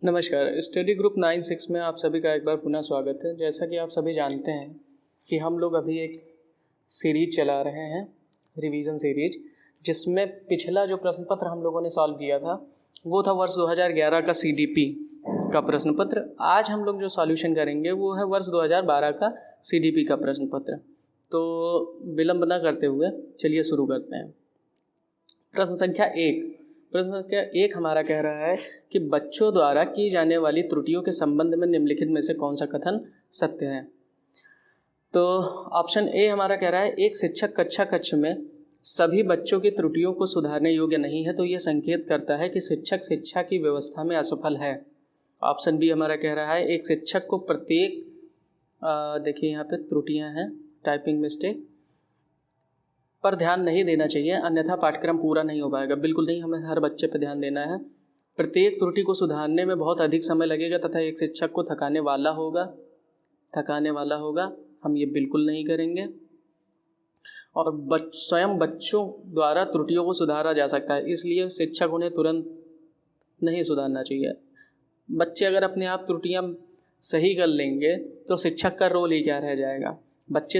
नमस्कार। Study group 9-6 में आप सभी का एक बार पुनः स्वागत है। जैसा कि आप सभी जानते हैं कि हम लोग अभी एक सीरीज चला रहे हैं, रिवीजन सीरीज, जिसमें पिछला जो प्रश्न पत्र हम लोगों ने सॉल्व किया था वो था वर्ष 2011 का सीडीपी का प्रश्न पत्र। आज हम लोग जो सॉल्यूशन करेंगे वो है वर्ष 2012 का सीडीपी का प्रश्न पत्र। तो विलंब न करते हुए चलिए शुरू करते हैं। प्रश्न संख्या एक हमारा कह रहा है कि बच्चों द्वारा की जाने वाली त्रुटियों के संबंध में निम्नलिखित में से कौन सा कथन सत्य है। तो ऑप्शन ए हमारा कह रहा है, एक शिक्षक कक्ष में सभी बच्चों की त्रुटियों को सुधारने योग्य नहीं है, तो यह संकेत करता है कि शिक्षक शिक्षा की व्यवस्था में असफल है। ऑप्शन बी हमारा कह रहा है, एक शिक्षक को प्रत्येक देखिए यहाँ पे त्रुटियाँ हैं, टाइपिंग मिस्टेक पर ध्यान नहीं देना चाहिए, अन्यथा पाठ्यक्रम पूरा नहीं हो पाएगा। बिल्कुल नहीं, हमें हर बच्चे पर ध्यान देना है। प्रत्येक त्रुटि को सुधारने में बहुत अधिक समय लगेगा तथा एक शिक्षक को थकाने वाला होगा। हम ये बिल्कुल नहीं करेंगे। और स्वयं बच्चों द्वारा त्रुटियों को सुधारा जा सकता है, इसलिए शिक्षक उन्हें तुरंत नहीं सुधारना चाहिए। बच्चे अगर अपने आप त्रुटियाँ सही कर लेंगे तो शिक्षक का रोल ही क्या रह जाएगा। बच्चे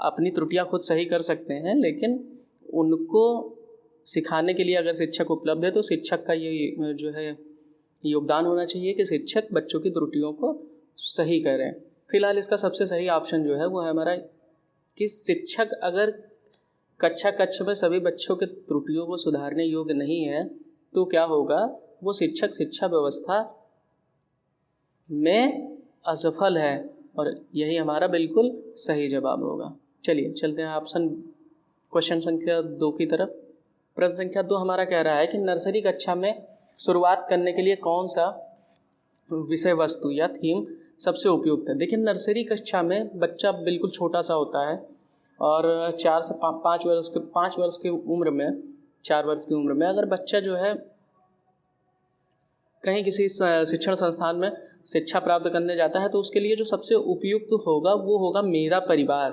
अपनी त्रुटियां खुद सही कर सकते हैं, लेकिन उनको सिखाने के लिए अगर शिक्षक उपलब्ध है तो शिक्षक का ये जो है योगदान होना चाहिए कि शिक्षक बच्चों की त्रुटियों को सही करें। फिलहाल इसका सबसे सही ऑप्शन जो है वो है हमारा कि शिक्षक अगर कक्ष में सभी बच्चों के त्रुटियों को सुधारने योग्य नहीं है तो क्या होगा, वो शिक्षक शिक्षा व्यवस्था में असफल है, और यही हमारा बिल्कुल सही जवाब होगा। चलिए चलते हैं क्वेश्चन संख्या 2 की तरफ। प्रश्न संख्या 2 हमारा कह रहा है कि नर्सरी कक्षा में शुरुआत करने के लिए कौन सा विषय वस्तु या थीम सबसे उपयुक्त है। देखिए, नर्सरी कक्षा में बच्चा बिल्कुल छोटा सा होता है और 4 से 5 वर्ष की उम्र में 4 वर्ष की उम्र में अगर बच्चा जो है कहीं किसी शिक्षण संस्थान में शिक्षा प्राप्त करने जाता है तो उसके लिए जो सबसे उपयुक्त होगा वो होगा मेरा परिवार,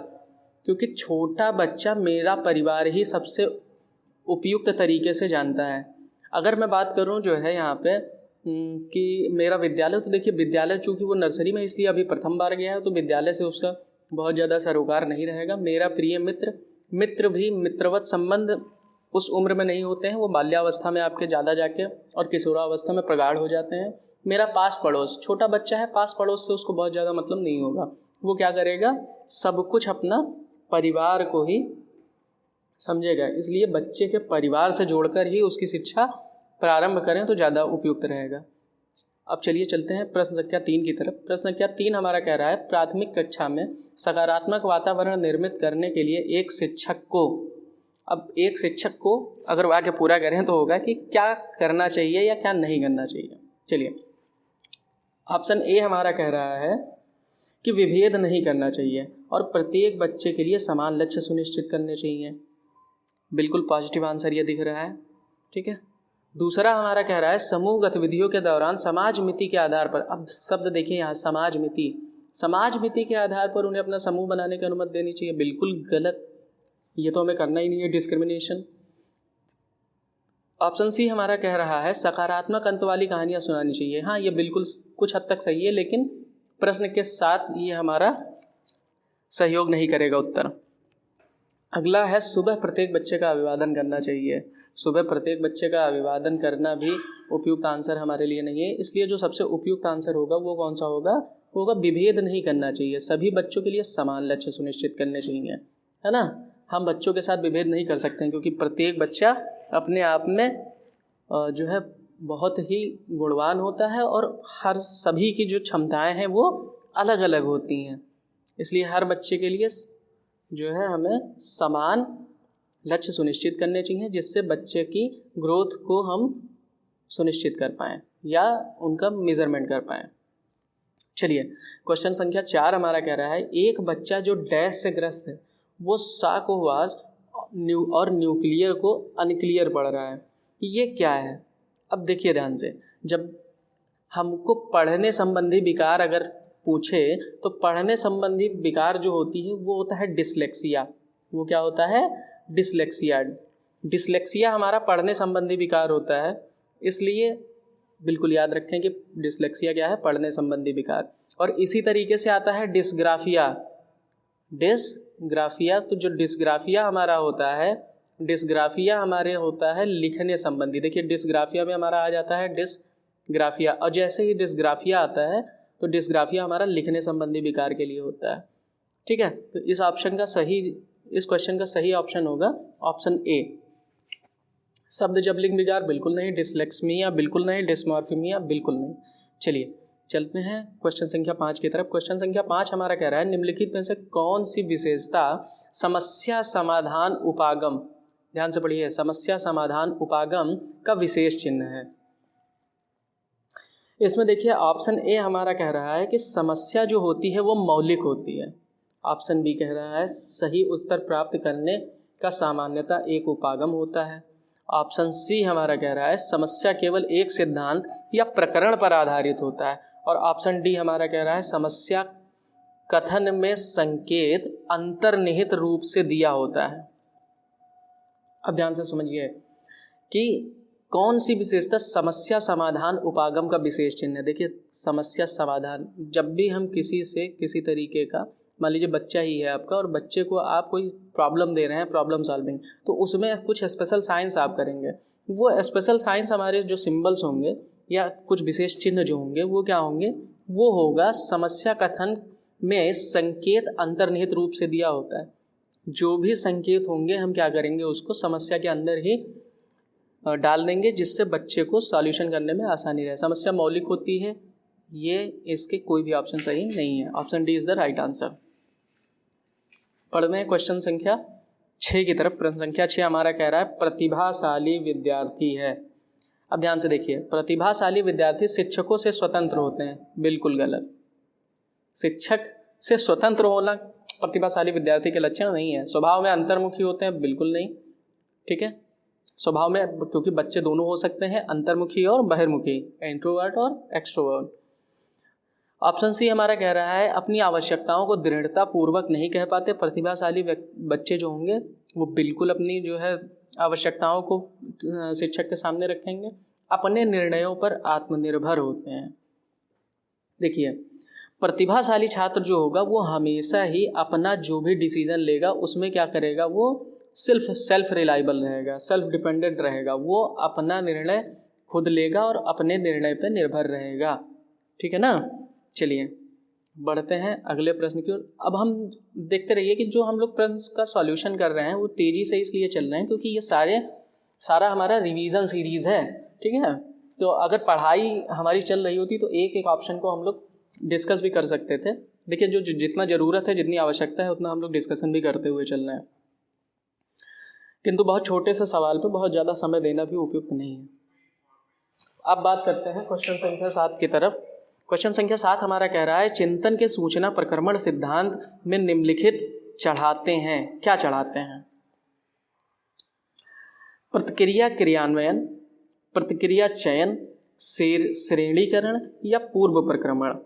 क्योंकि छोटा बच्चा मेरा परिवार ही सबसे उपयुक्त तरीके से जानता है। अगर मैं बात करूं जो है यहाँ पे कि मेरा विद्यालय, तो देखिए विद्यालय चूँकि वो नर्सरी में इसलिए अभी प्रथम बार गया है तो विद्यालय से उसका बहुत ज़्यादा सरोकार नहीं रहेगा। मेरा प्रिय मित्र भी मित्रवत संबंध उस उम्र में नहीं होते हैं, वो बाल्यावस्था में आपके ज़्यादा जाके और किशोरावस्था में प्रगाढ़ हो जाते हैं। मेरा पास पड़ोस, छोटा बच्चा है, पास पड़ोस से उसको बहुत ज़्यादा मतलब नहीं होगा, वो क्या करेगा, सब कुछ अपना परिवार को ही समझेगा। इसलिए बच्चे के परिवार से जोड़कर ही उसकी शिक्षा प्रारंभ करें तो ज़्यादा उपयुक्त रहेगा। अब चलिए चलते हैं प्रश्न संख्या 3 की तरफ। प्रश्न संख्या 3 हमारा कह रहा है, प्राथमिक कक्षा में सकारात्मक वातावरण निर्मित करने के लिए एक शिक्षक को अगर वाक्य पूरा करें तो होगा कि क्या करना चाहिए या क्या नहीं करना चाहिए। चलिए, ऑप्शन ए हमारा कह रहा है कि विभेद नहीं करना चाहिए और प्रत्येक बच्चे के लिए समान लक्ष्य सुनिश्चित करने चाहिए। बिल्कुल पॉजिटिव आंसर ये दिख रहा है, ठीक है। दूसरा हमारा कह रहा है, समूह गतिविधियों के दौरान समाज मिति के आधार पर, अब शब्द देखिए यहाँ समाज मिति के आधार पर उन्हें अपना समूह बनाने की अनुमति देनी चाहिए। बिल्कुल गलत, ये तो हमें करना ही नहीं है, डिस्क्रिमिनेशन। ऑप्शन सी हमारा कह रहा है, सकारात्मक अंत वाली कहानियाँ सुनानी चाहिए। हाँ, ये बिल्कुल कुछ हद तक सही है, लेकिन प्रश्न के साथ ये हमारा सहयोग नहीं करेगा उत्तर। अगला है, सुबह प्रत्येक बच्चे का अभिवादन करना चाहिए। सुबह प्रत्येक बच्चे का अभिवादन करना भी उपयुक्त आंसर हमारे लिए नहीं है, इसलिए जो सबसे उपयुक्त आंसर होगा वो कौन सा होगा, वो होगा विभेद नहीं करना चाहिए, सभी बच्चों के लिए समान लक्ष्य सुनिश्चित करने चाहिए, है ना। हम बच्चों के साथ विभेद नहीं कर सकते हैं, क्योंकि प्रत्येक बच्चा अपने आप में जो है बहुत ही गुणवान होता है और हर सभी की जो क्षमताएं हैं वो अलग अलग होती हैं। इसलिए हर बच्चे के लिए जो है हमें समान लक्ष्य सुनिश्चित करने चाहिए, जिससे बच्चे की ग्रोथ को हम सुनिश्चित कर पाएँ या उनका मेजरमेंट कर पाएँ। चलिए, क्वेश्चन संख्या 4 हमारा कह रहा है, एक बच्चा जो डैश से ग्रस्त है वो सा को वास और न्यूक्लियर को अनक्लियर पढ़ रहा है, ये क्या है। अब देखिए ध्यान से, जब हमको पढ़ने संबंधी विकार अगर पूछे तो पढ़ने संबंधी विकार जो होती है वो होता है डिसलेक्सिया। वो क्या होता है, डिसलेक्सिया हमारा पढ़ने संबंधी विकार होता है। इसलिए बिल्कुल याद रखें कि डिसलेक्सिया क्या है, पढ़ने संबंधी विकार। और इसी तरीके से आता है डिस्ग्राफिया। डिस्ग्राफिया, तो जो डिस्ग्राफिया हमारा होता है, डिस्ग्राफिया हमारे होता है लिखने संबंधी। देखिए डिस्ग्राफिया में हमारा आ जाता है डिस्ग्राफिया, और जैसे ही डिस्ग्राफिया आता है तो डिस्ग्राफिया हमारा लिखने संबंधी विकार के लिए होता है। ठीक है, तो इस क्वेश्चन का सही ऑप्शन होगा ऑप्शन ए। शब्द जबलिंग विकार बिल्कुल नहीं, डिसलेक्समिया बिल्कुल नहीं, डिस्मॉर्फिमिया बिल्कुल नहीं। चलिए चलते हैं क्वेश्चन संख्या 5 की तरफ। क्वेश्चन संख्या 5 हमारा कह रहा है निम्नलिखित में से कौन सी विशेषता समस्या समाधान उपागम, ध्यान से पढ़िए, समस्या समाधान उपागम का विशेष चिन्ह है। इसमें देखिए ऑप्शन ए हमारा कह रहा है कि समस्या जो होती है वो मौलिक होती है। ऑप्शन बी कह रहा है सही उत्तर प्राप्त करने का सामान्यतः एक उपागम होता है। ऑप्शन सी हमारा कह रहा है समस्या केवल एक सिद्धांत या प्रकरण पर आधारित होता है। और ऑप्शन डी हमारा कह रहा है समस्या कथन में संकेत अंतर्निहित रूप से दिया होता है। अब ध्यान से समझिए कि कौन सी विशेषता समस्या समाधान उपागम का विशेष चिन्ह है। देखिए समस्या समाधान, जब भी हम किसी से किसी तरीके का, मान लीजिए बच्चा ही है आपका और बच्चे को आप कोई प्रॉब्लम दे रहे हैं, प्रॉब्लम सॉल्विंग, तो उसमें कुछ स्पेशल साइंस आप करेंगे। वो स्पेशल साइंस हमारे जो सिंबल्स होंगे या कुछ विशेष चिन्ह जो होंगे वो क्या होंगे, वो होगा समस्या कथन में संकेत अंतर्निहित रूप से दिया होता है। जो भी संकेत होंगे हम क्या करेंगे, उसको समस्या के अंदर ही डाल देंगे जिससे बच्चे को सॉल्यूशन करने में आसानी रहे। समस्या मौलिक होती है, ये इसके कोई भी ऑप्शन सही नहीं है। Option D is the right answer. पढ़ते हैं क्वेश्चन संख्या 6 की तरफ। प्रश्न संख्या 6 हमारा कह रहा है प्रतिभाशाली विद्यार्थी है। अब ध्यान से देखिए, प्रतिभाशाली विद्यार्थी शिक्षकों से स्वतंत्र होते हैं, बिल्कुल गलत। शिक्षक से स्वतंत्र होना प्रतिभाशाली विद्यार्थी के लक्षण नहीं है। स्वभाव में अंतर्मुखी होते हैं, बिल्कुल नहीं। ठीक है, स्वभाव में, क्योंकि बच्चे दोनों हो सकते हैं, अंतर्मुखी और बहिर्मुखी, इंट्रोवर्ट और एक्सट्रोवर्ट। ऑप्शन सी हमारा कह रहा है अपनी आवश्यकताओं को दृढ़ता पूर्वक नहीं कह पाते। प्रतिभाशाली बच्चे जो होंगे वो बिल्कुल अपनी जो है आवश्यकताओं को शिक्षक के सामने रखेंगे। अपने निर्णयों पर आत्मनिर्भर होते हैं। देखिए प्रतिभाशाली छात्र जो होगा वो हमेशा ही अपना जो भी डिसीजन लेगा उसमें क्या करेगा, वो सेल्फ रिलायबल रहेगा, सेल्फ डिपेंडेंट रहेगा। वो अपना निर्णय खुद लेगा और अपने निर्णय पर निर्भर रहेगा। ठीक है ना। चलिए बढ़ते हैं अगले प्रश्न की ओर। अब हम देखते रहिए कि जो हम लोग प्रश्न का सॉल्यूशन कर रहे हैं वो तेज़ी से इसलिए चल रहे हैं क्योंकि ये सारा हमारा रिवीजन सीरीज़ है। ठीक है, तो अगर पढ़ाई हमारी चल रही होती तो एक एक ऑप्शन को हम लोग डिस्कस भी कर सकते थे। देखिए जो जितना ज़रूरत है, जितनी आवश्यकता है, उतना हम लोग डिस्कशन भी करते हुए चल रहे हैं, किंतु बहुत छोटे से सवाल पे बहुत ज़्यादा समय देना भी उपयुक्त नहीं है। अब बात करते हैं क्वेश्चन संख्या 7 की तरफ। क्वेश्चन संख्या 7 हमारा कह रहा है चिंतन के सूचना प्रक्रमण सिद्धांत में निम्नलिखित चढ़ाते हैं, क्या चढ़ाते हैं? प्रतिक्रिया क्रियान्वयन, प्रतिक्रिया चयन, श्रेणीकरण या पूर्व प्रक्रमण।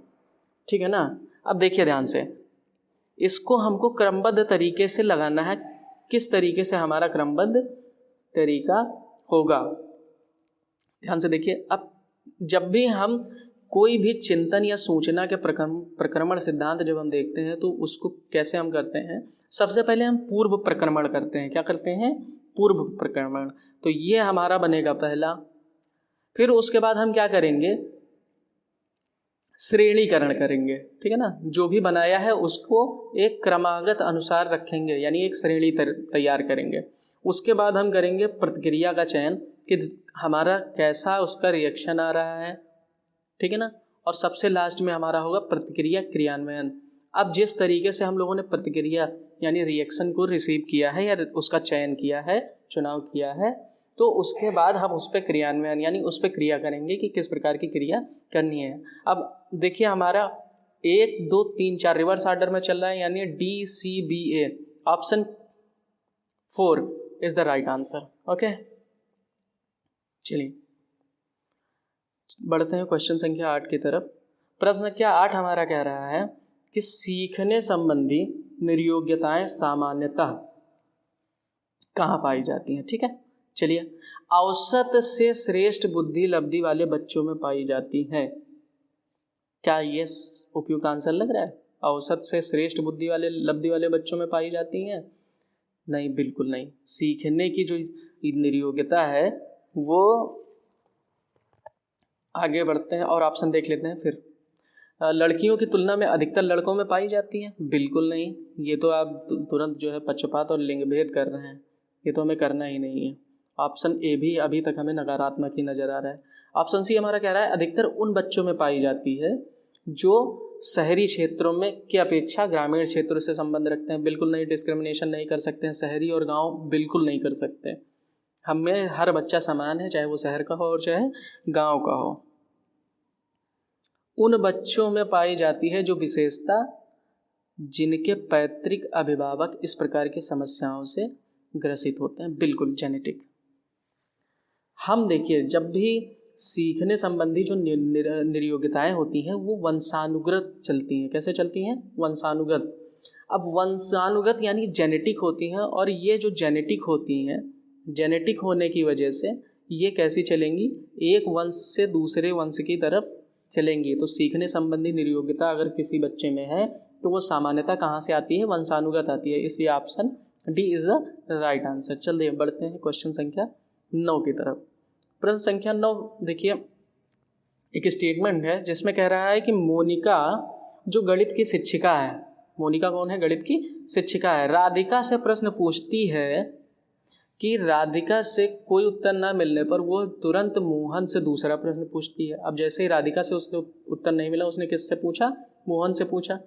ठीक है ना। अब देखिए ध्यान से, इसको हमको क्रमबद्ध तरीके से लगाना है। किस तरीके से हमारा क्रमबद्ध तरीका होगा, ध्यान से देखिए। अब जब भी हम कोई भी चिंतन या सूचना के प्रक्रमण सिद्धांत जब हम देखते हैं तो उसको कैसे हम करते हैं, सबसे पहले हम पूर्व प्रक्रमण करते हैं। क्या करते हैं? पूर्व प्रक्रमण। तो ये हमारा बनेगा पहला। फिर उसके बाद हम क्या करेंगे, श्रेणीकरण करेंगे। ठीक है ना, जो भी बनाया है उसको एक क्रमागत अनुसार रखेंगे, यानी एक श्रेणी तैयार करेंगे। उसके बाद हम करेंगे प्रतिक्रिया का चयन कि हमारा कैसा उसका रिएक्शन आ रहा है। ठीक है ना। और सबसे लास्ट में हमारा होगा प्रतिक्रिया क्रियान्वयन। अब जिस तरीके से हम लोगों ने प्रतिक्रिया यानी रिएक्शन को रिसीव किया है या उसका चयन किया है, चुनाव किया है, तो उसके बाद हम उस पर क्रियान्वयन यानी उस पर क्रिया करेंगे कि किस प्रकार की क्रिया करनी है। अब देखिए हमारा 1 2 3 4 रिवर्स ऑर्डर में चल रहा है, यानी DCBA। Option 4 is the right answer. Okay, चलिए बढ़ते हैं क्वेश्चन संख्या 8 की तरफ। प्रश्न संख्या 8 हमारा कह रहा है कि सीखने संबंधी निर्योग्यताएं सामान्यतः कहाँ पाई जाती हैं। ठीक है, चलिए, औसत से श्रेष्ठ बुद्धि लब्धि वाले बच्चों में पाई जाती है। क्या ये उपयुक्त आंसर लग रहा है? औसत से श्रेष्ठ बुद्धि वाले लब्धि वाले बच्चों में पाई जाती हैं? नहीं, बिल्कुल नहीं। सीखने की जो निर्योग्यता है वो, आगे बढ़ते हैं और ऑप्शन देख लेते हैं फिर। लड़कियों की तुलना में अधिकतर लड़कों में पाई जाती है? बिल्कुल नहीं। ये तो आप तुरंत जो है पक्षपात और लिंग भेद कर रहे हैं, ये तो हमें करना ही नहीं है। ऑप्शन ए भी अभी तक हमें नकारात्मक ही नज़र आ रहा है। ऑप्शन सी हमारा कह रहा है अधिकतर उन बच्चों में पाई जाती है जो शहरी क्षेत्रों में की अपेक्षा ग्रामीण क्षेत्रों से संबंध रखते हैं। बिल्कुल नहीं, डिस्क्रिमिनेशन नहीं कर सकते हैं, शहरी और गाँव बिल्कुल नहीं कर सकते। हमें हर बच्चा समान है, चाहे वो शहर का हो और चाहे गाँव का हो। उन बच्चों में पाई जाती है जो विशेषता जिनके पैतृक अभिभावक इस प्रकार की समस्याओं से ग्रसित होते हैं। बिल्कुल जेनेटिक। हम देखिए, जब भी सीखने संबंधी जो निर्योग्यताएं होती हैं वो वंशानुगत चलती हैं। कैसे चलती हैं? वंशानुगत। अब वंशानुगत यानी जेनेटिक होती हैं, और ये जो जेनेटिक होती हैं, जेनेटिक होने की वजह से ये कैसी चलेंगी? एक वंश से दूसरे वंश की तरफ चलेंगी। तो सीखने संबंधी निर्योग्यता अगर किसी बच्चे में है तो वो सामान्यतः कहाँ से आती है? वंशानुगत आती है। इसलिए option D is the right answer. चलिए बढ़ते हैं क्वेश्चन संख्या 9 की तरफ। प्रश्न संख्या 9 देखिए, एक स्टेटमेंट है जिसमें कह रहा है कि मोनिका जो गणित की शिक्षिका है, मोनिका कौन है? गणित की शिक्षिका है। राधिका से प्रश्न पूछती है कि राधिका से कोई उत्तर न मिलने पर वो तुरंत मोहन से दूसरा प्रश्न पूछती है। अब जैसे ही राधिका से उससे उत्तर नहीं मिला, उसने किससे पूछा? मोहन से पूछा।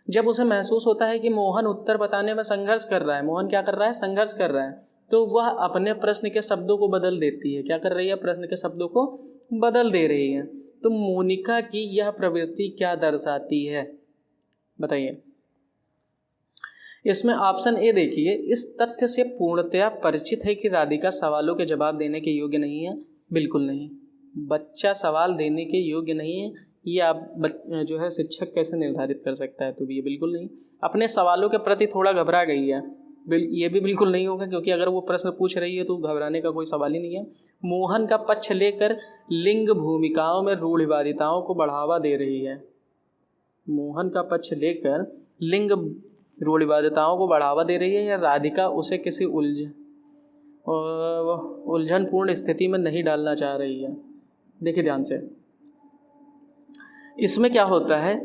जब उसे महसूस होता है कि मोहन उत्तर बताने में संघर्ष कर रहा है, मोहन क्या कर रहा है? संघर्ष कर रहा है, तो वह अपने प्रश्न के शब्दों को बदल देती है। क्या कर रही है? प्रश्न के शब्दों को बदल दे रही है। तो मोनिका की यह प्रवृत्ति क्या दर्शाती है? बताइए। इसमें ऑप्शन ए देखिए, इस तथ्य से पूर्णतया परिचित है कि राधिका सवालों के जवाब देने के योग्य नहीं है। बिल्कुल नहीं, बच्चा सवाल देने के योग्य नहीं है, ये आप जो है शिक्षक कैसे निर्धारित कर सकता है? तो ये बिल्कुल नहीं। अपने सवालों के प्रति थोड़ा घबरा गई है, ये भी बिल्कुल नहीं होगा, क्योंकि अगर वो प्रश्न पूछ रही है तो घबराने का कोई सवाल ही नहीं है। मोहन का पक्ष लेकर लिंग भूमिकाओं में रूढ़िवादिताओं को बढ़ावा दे रही है। मोहन का पक्ष लेकर लिंग रूढ़िवादिताओं को बढ़ावा दे रही है, या राधिका उसे किसी उलझनपूर्ण स्थिति में नहीं डालना चाह रही है? देखिए ध्यान से, इसमें क्या होता है,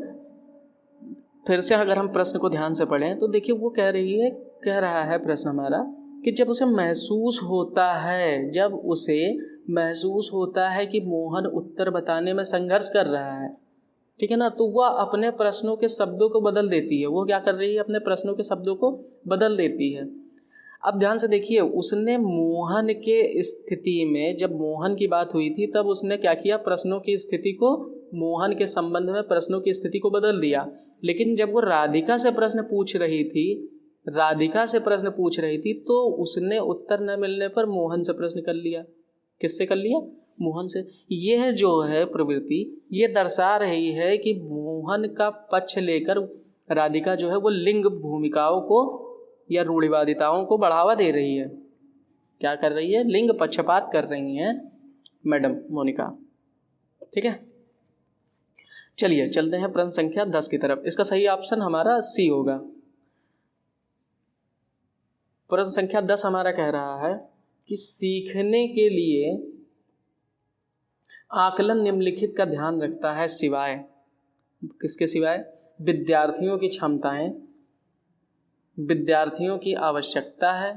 फिर से अगर हम प्रश्न को ध्यान से पढ़ें तो देखिए वो कह रहा है प्रश्न हमारा कि जब उसे महसूस होता है कि मोहन उत्तर बताने में संघर्ष कर रहा है, ठीक है ना, तो वह अपने प्रश्नों के शब्दों को बदल देती है। वो क्या कर रही है? अपने प्रश्नों के शब्दों को बदल देती है। अब ध्यान से देखिए, उसने मोहन के स्थिति में, जब मोहन की बात हुई थी तब उसने क्या किया? प्रश्नों की स्थिति को, मोहन के संबंध में प्रश्नों की स्थिति को बदल दिया। लेकिन जब वो राधिका से प्रश्न पूछ रही थी तो उसने उत्तर न मिलने पर मोहन से प्रश्न कर लिया। किससे कर लिया? मोहन से। यह जो है प्रवृत्ति, ये दर्शा रही है कि मोहन का पक्ष लेकर राधिका जो है वो लिंग भूमिकाओं को या रूढ़िवादिताओं को बढ़ावा दे रही है। क्या कर रही है? लिंग पक्षपात कर रही हैं मैडम मोनिका। ठीक है, चलिए चलते हैं प्रश्न संख्या 10 की तरफ। इसका सही ऑप्शन हमारा सी होगा। प्रश्न संख्या 10 हमारा कह रहा है कि सीखने के लिए आकलन निम्नलिखित का ध्यान रखता है सिवाय किसके? सिवाय विद्यार्थियों की क्षमताएं, विद्यार्थियों की आवश्यकता है,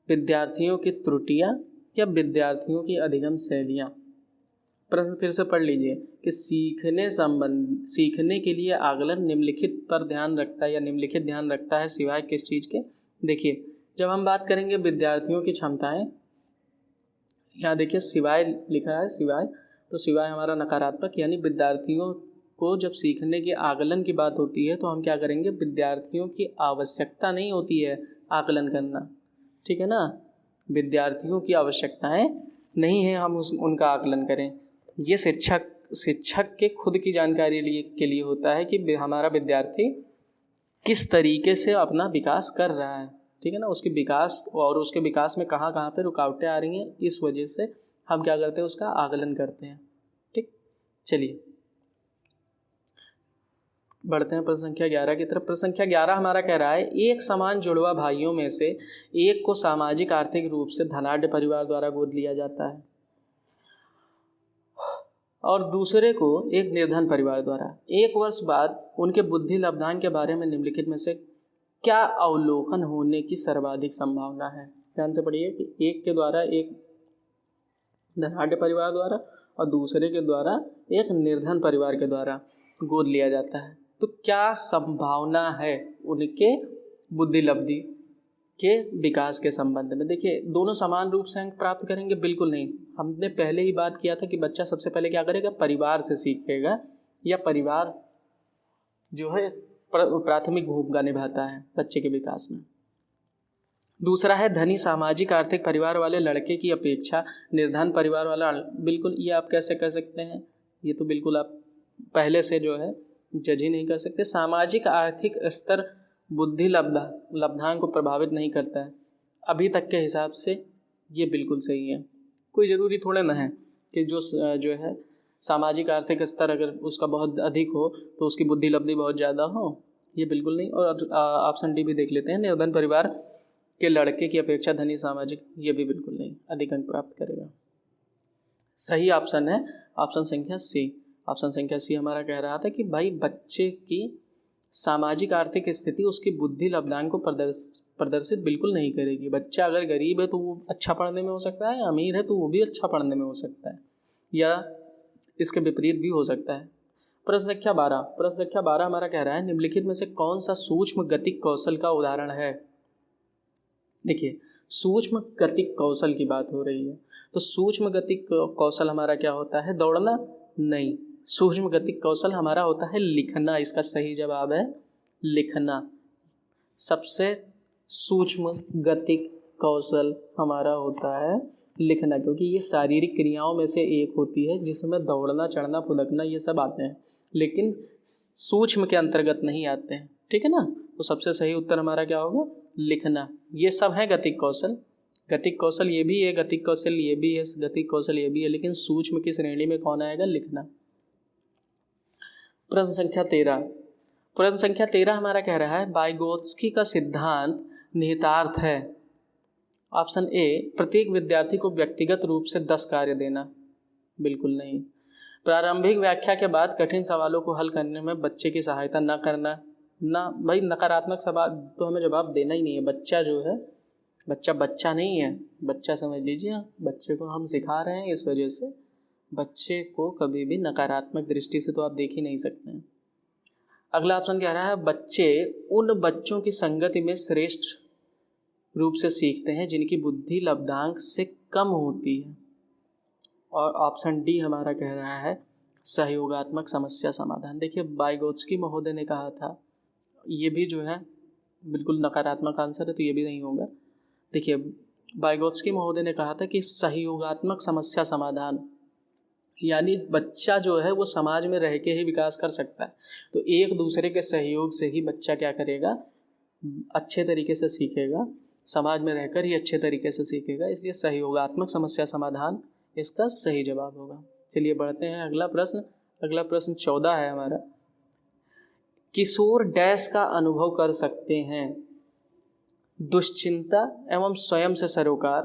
विद्यार्थियों की त्रुटियां, या विद्यार्थियों की अधिगम शैलियां। प्रश्न फिर से पढ़ लीजिए कि सीखने के लिए आकलन निम्नलिखित पर ध्यान रखता है या निम्नलिखित ध्यान रखता है सिवाय किस चीज़ के? देखिए, जब हम बात करेंगे विद्यार्थियों की क्षमताएं, यहाँ देखिए सिवाय लिखा है, सिवाय, तो सिवाय हमारा नकारात्मक, यानी विद्यार्थियों को जब सीखने के आकलन की बात होती है तो हम क्या करेंगे? विद्यार्थियों की आवश्यकता नहीं होती है आकलन करना, ठीक है ना, विद्यार्थियों की आवश्यकताएं नहीं है हम उनका आकलन करें। ये शिक्षक के खुद की जानकारी के लिए होता है कि हमारा विद्यार्थी किस तरीके से अपना विकास कर रहा है। ठीक है ना, उसके विकास और उसके विकास में कहाँ कहाँ पे रुकावटें आ रही हैं, इस वजह से हम क्या करते हैं, उसका आकलन करते हैं। ठीक, चलिए बढ़ते हैं प्रश्न संख्या 11 की तरफ। प्रश्न संख्या 11 हमारा कह रहा है, एक समान जुड़वा भाइयों में से एक को सामाजिक आर्थिक रूप से धनाढ्य परिवार द्वारा गोद लिया जाता है और दूसरे को एक निर्धन परिवार द्वारा। 1 वर्ष बाद उनके बुद्धि लब्धान के बारे में निम्नलिखित में से क्या अवलोकन होने की सर्वाधिक संभावना है। ध्यान से पढ़िए कि एक के द्वारा एक धनाढ्य परिवार द्वारा और दूसरे के द्वारा एक निर्धन परिवार के द्वारा गोद लिया जाता है, तो क्या संभावना है उनके बुद्धि लब्धि के विकास के संबंध में। देखिए, दोनों समान रूप से अंक प्राप्त करेंगे, बिल्कुल नहीं। हमने पहले ही बात किया था कि बच्चा सबसे पहले क्या करेगा, परिवार से सीखेगा, या परिवार जो है प्राथमिक भूमिका निभाता है बच्चे के विकास में। दूसरा है, धनी सामाजिक आर्थिक परिवार वाले लड़के की अपेक्षा निर्धन परिवार वाला, बिल्कुल ये आप कैसे कह सकते हैं, ये तो बिल्कुल आप पहले से जो है जज ही नहीं कर सकते। सामाजिक आर्थिक स्तर बुद्धि लब्धांक को प्रभावित नहीं करता है, अभी तक के हिसाब से ये बिल्कुल सही है। कोई ज़रूरी थोड़े ना है कि जो है सामाजिक आर्थिक स्तर अगर उसका बहुत अधिक हो तो उसकी बुद्धि लब्धि बहुत ज़्यादा हो, ये बिल्कुल नहीं। और ऑप्शन डी भी देख लेते हैं, निर्धन परिवार के लड़के की अपेक्षा धनी सामाजिक, ये भी बिल्कुल नहीं, अधिक अंक प्राप्त करेगा। सही ऑप्शन है ऑप्शन संख्या सी। ऑप्शन संख्या सी हमारा कह रहा था कि भाई बच्चे की सामाजिक आर्थिक स्थिति उसकी बुद्धि लब्धांक को प्रदर्शित बिल्कुल नहीं करेगी। बच्चा अगर गरीब है तो वो अच्छा पढ़ने में हो सकता है, अमीर है तो वो भी अच्छा पढ़ने में हो सकता है, या इसके विपरीत भी हो सकता है। प्रश्न संख्या 12 हमारा कह रहा है, निम्नलिखित में से कौन सा सूक्ष्म गतिक कौशल का उदाहरण है। देखिए, सूक्ष्म गतिक कौशल की बात हो रही है, तो सूक्ष्म गतिक कौशल हमारा क्या होता है, दौड़ना नहीं। सूक्ष्म गतिक कौशल हमारा होता है लिखना। इसका सही जवाब है लिखना। सबसे सूक्ष्म गतिक कौशल हमारा होता है लिखना, क्योंकि ये शारीरिक क्रियाओं में से एक होती है जिसमें दौड़ना, चढ़ना, फुदकना ये सब आते हैं, लेकिन सूक्ष्म के अंतर्गत नहीं आते हैं। ठीक है ना, तो सबसे सही उत्तर हमारा क्या होगा, लिखना। ये सब है गतिक कौशल। गतिक कौशल ये भी है, गतिक कौशल ये भी है, गतिक कौशल ये भी है, लेकिन सूक्ष्म की श्रेणी में कौन आएगा, लिखना। प्रश्न संख्या 13 हमारा कह रहा है, वाइगोत्स्की का सिद्धांत निहितार्थ है। ऑप्शन ए, प्रत्येक विद्यार्थी को व्यक्तिगत रूप से 10 कार्य देना, बिल्कुल नहीं। प्रारंभिक व्याख्या के बाद कठिन सवालों को हल करने में बच्चे की सहायता न करना, ना भाई, नकारात्मक सवाल तो हमें जवाब देना ही नहीं है। बच्चा जो है, बच्चा नहीं है, बच्चा समझ लीजिए, बच्चे को हम सिखा रहे हैं, इस वजह से बच्चे को कभी भी नकारात्मक दृष्टि से तो आप देख ही नहीं सकते हैं। अगला ऑप्शन कह रहा है, बच्चे उन बच्चों की संगति में श्रेष्ठ रूप से सीखते हैं जिनकी बुद्धि लब्धांक से कम होती है। और ऑप्शन डी हमारा कह रहा है सहयोगात्मक समस्या समाधान। देखिए, वाइगोत्स्की महोदय ने कहा था, ये भी जो है बिल्कुल नकारात्मक आंसर है, तो ये भी नहीं होगा। देखिए, वाइगोत्स्की महोदय ने कहा था कि सहयोगात्मक समस्या समाधान, यानी बच्चा जो है वो समाज में रह के ही विकास कर सकता है, तो एक दूसरे के सहयोग से ही बच्चा क्या करेगा, अच्छे तरीके से सीखेगा, समाज में रहकर ही अच्छे तरीके से सीखेगा। इसलिए सहयोगात्मक समस्या समाधान इसका सही जवाब होगा। चलिए बढ़ते हैं अगला प्रश्न 14 है हमारा, किशोर डैश का अनुभव कर सकते हैं, दुश्चिंता एवं स्वयं से सरोकार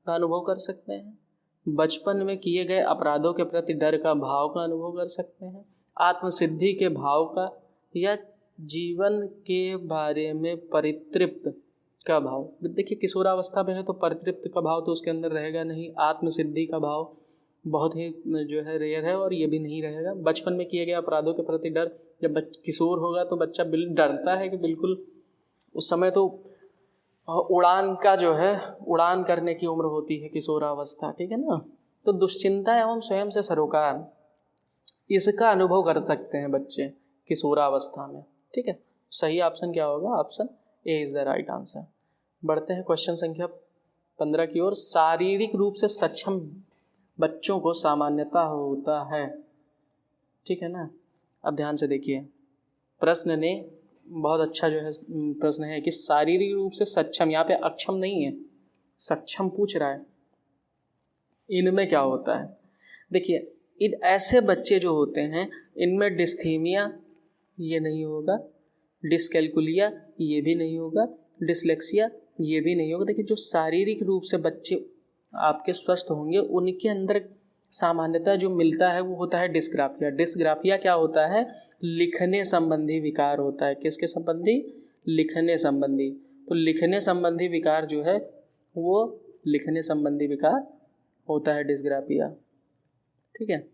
का अनुभव कर सकते हैं, बचपन में किए गए अपराधों के प्रति डर का भाव का अनुभव कर सकते हैं, आत्मसिद्धि के भाव का, या जीवन के बारे में परितृप्त का भाव। देखिए, किशोरावस्था में है तो परितृप्त का भाव तो उसके अंदर रहेगा नहीं, आत्मसिद्धि का भाव बहुत ही जो है रेयर है, और ये भी नहीं रहेगा। बचपन में किए गए अपराधों के प्रति डर, जब किशोर होगा तो बच्चा डरता है कि बिल्कुल, उस समय तो उड़ान का जो है उड़ान करने की उम्र होती है किशोरावस्था, ठीक है ना। तो दुश्चिंता एवं स्वयं से सरोकार, इसका अनुभव कर सकते हैं बच्चे किशोरावस्था में, ठीक है। सही ऑप्शन क्या होगा, option A is the right answer. बढ़ते हैं क्वेश्चन संख्या 15 की ओर। शारीरिक रूप से सक्षम बच्चों को सामान्यता होता है, ठीक है ना। अब ध्यान से देखिए, प्रश्न ने बहुत अच्छा जो है प्रश्न है कि शारीरिक रूप से सक्षम, यहाँ पे अक्षम नहीं है, सक्षम पूछ रहा है, इनमें क्या होता है। देखिए इन ऐसे बच्चे जो होते हैं इनमें डिस्थीमिया ये नहीं होगा, डिसकैलकुलिया ये भी नहीं होगा, डिसलेक्सिया ये भी नहीं होगा। देखिए जो शारीरिक रूप से बच्चे आपके स्वस्थ होंगे उनके अंदर सामान्यतः जो मिलता है वो होता है डिस्ग्राफिया। डिस्ग्राफिया क्या होता है, लिखने संबंधी विकार होता है। किसके संबंधी, लिखने संबंधी। तो लिखने संबंधी विकार जो है वो लिखने संबंधी विकार होता है डिस्ग्राफिया, ठीक है,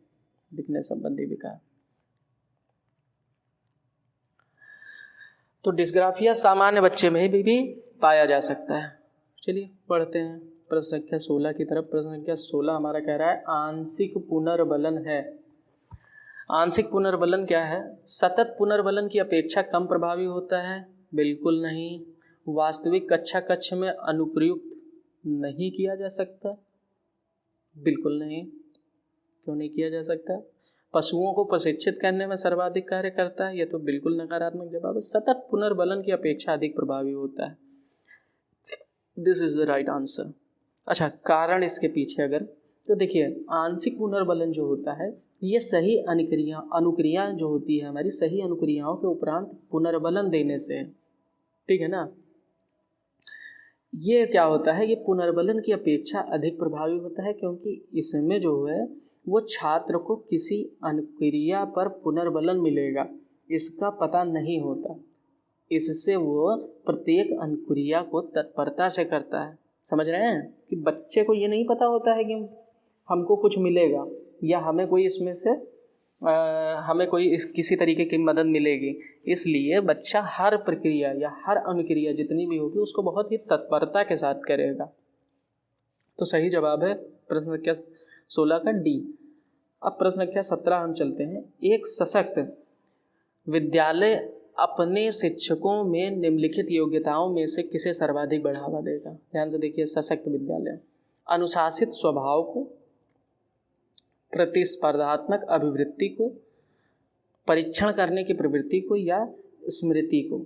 लिखने संबंधी विकार। तो डिस्ग्राफिया सामान्य बच्चे में भी पाया जा सकता है। चलिए पढ़ते हैं प्रश्न संख्या 16 की तरफ। प्रश्न संख्या 16 हमारा कह रहा है आंशिक पुनर्बलन है। आंशिक पुनर्बलन क्या है, सतत पुनर्बलन की अपेक्षा कम प्रभावी होता है, बिल्कुल नहीं। वास्तविक कक्षा कक्ष में अनुप्रयुक्त नहीं किया जा सकता, बिल्कुल नहीं। क्यों नहीं किया जा सकता। पशुओं को प्रशिक्षित करने में सर्वाधिक कार्य करता है, यह तो बिल्कुल नकारात्मक जवाब है। सतत पुनर्बलन की अपेक्षा अधिक प्रभावी होता है, this is the right answer. अच्छा कारण इसके पीछे अगर तो देखिए आंशिक पुनर्बलन जो होता है ये सही अनुक्रिया जो होती है हमारी, सही अनुक्रियाओं के उपरांत पुनर्बलन देने से, ठीक है ना, ये क्या होता है, ये पुनर्बलन की अपेक्षा अधिक प्रभावी होता है क्योंकि इसमें जो है वो छात्र को किसी अनुक्रिया पर पुनर्बलन मिलेगा इसका पता नहीं होता। इससे वो प्रत्येक अनुक्रिया को तत्परता से करता है। समझ रहे हैं कि बच्चे को ये नहीं पता होता है कि हमको कुछ मिलेगा या हमें कोई इसमें से हमें कोई किसी तरीके की मदद मिलेगी, इसलिए बच्चा हर प्रक्रिया या हर अनुक्रिया जितनी भी होगी उसको बहुत ही तत्परता के साथ करेगा। तो सही जवाब है प्रश्न संख्या 16 का डी। अब प्रश्न संख्या 17 हम चलते हैं। एक सशक्त विद्यालय अपने शिक्षकों में निम्नलिखित योग्यताओं में से किसे सर्वाधिक बढ़ावा देगा। ध्यान से देखिए, सशक्त विद्यालय अनुशासित स्वभाव को, प्रतिस्पर्धात्मक अभिवृत्ति को, परीक्षण करने की प्रवृत्ति को या स्मृति को।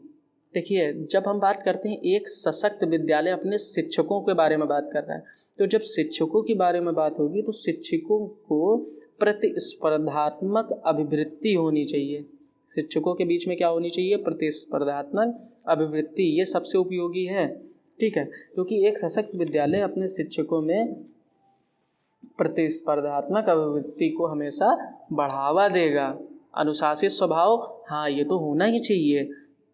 देखिए जब हम बात करते हैं एक सशक्त विद्यालय अपने शिक्षकों के बारे में बात कर रहा है, तो जब शिक्षकों के बारे में बात होगी तो शिक्षकों को प्रतिस्पर्धात्मक अभिवृत्ति होनी चाहिए। शिक्षकों के बीच में क्या होनी चाहिए, प्रतिस्पर्धात्मक अभिवृत्ति, ये सबसे उपयोगी है, ठीक है, क्योंकि एक सशक्त विद्यालय अपने शिक्षकों में प्रतिस्पर्धात्मक अभिवृत्ति को हमेशा बढ़ावा देगा। अनुशासित स्वभाव, हाँ ये तो होना ही चाहिए।